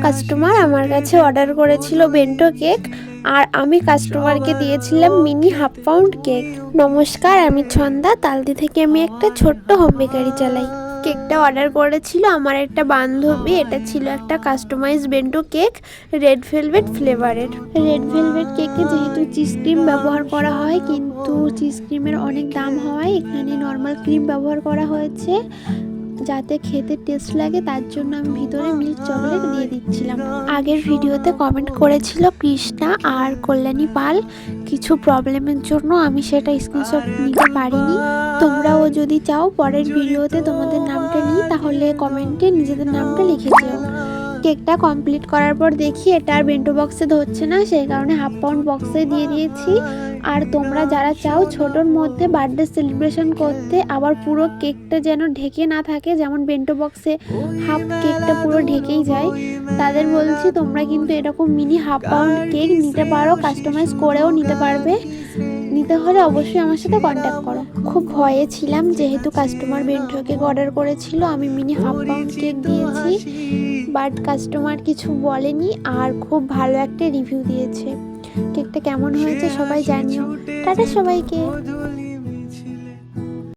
Customer আমার কাছে order করেছিল বেন্টো কেক, আর আমি কাস্টমারকে দিয়েছিলাম মিনি হাফ পাউন্ড কেক। নমস্কার, আমি ছন্দা, তালদি থেকে আমি একটা ছোট্ট হোম বেকারি চালাই। কেকটা অর্ডার করেছিল আমার একটা বান্ধবী। এটা ছিল একটা customize bento cake, red velvet ফ্লেভারের। রেড ভেলভেট কেকে যেহেতু চিজ ক্রিম ব্যবহার করা হয়, কিন্তু চিজ ক্রিমের অনেক দাম হওয়ায় এখানে নর্মাল ক্রিম ব্যবহার করা হয়েছে যাতে খেতে টেস্ট লাগে। তার জন্য আমি ভিতরে মিল্ক চকলেট দিয়ে দিচ্ছিলাম। আগের ভিডিওতে কমেন্ট করেছিল কৃষ্ণা আর কল্যাণী পাল, কিছু প্রবলেমের জন্য আমি সেটা স্ক্রিনশট নিতে পারিনি। তোমরাও যদি চাও পরের ভিডিওতে তোমাদের নামটা নিই, তাহলে কমেন্টে নিজেদের নামটা লিখে দিও। কেকটা কমপ্লিট করার পর দেখি এটা আর বেন্টো বক্সে ধরছে না, সেই কারণে হাফ পাউন্ড বক্সে দিয়ে দিয়েছি। আর তোমরা যারা চাও ছোটোর মধ্যে বার্থডে সেলিব্রেশন করতে, আবার পুরো কেকটা যেন ঢেকে না থাকে, যেমন বেন্টো বক্সে হাফ কেকটা পুরো ঢেকেই যায়, তাদের বলছি তোমরা কিন্তু এরকম মিনি হাফ পাউন্ড কেক নিতে পারো, কাস্টমাইজ করেও নিতে পারবে। নিতে হলে অবশ্যই আমার সাথে কন্ট্যাক্ট করো। খুব ভয়ে ছিলাম যেহেতু কাস্টমার বেন্টো কেক অর্ডার করেছিল, আমি মিনি হাফ পাউন্ড কেক দিয়েছি, বাট কাস্টমার কিছু বলেনি আর খুব ভালো একটা রিভিউ দিয়েছে। কেকটা কেমন হয়েছে সবাই জানিও। টাটা সবাইকে।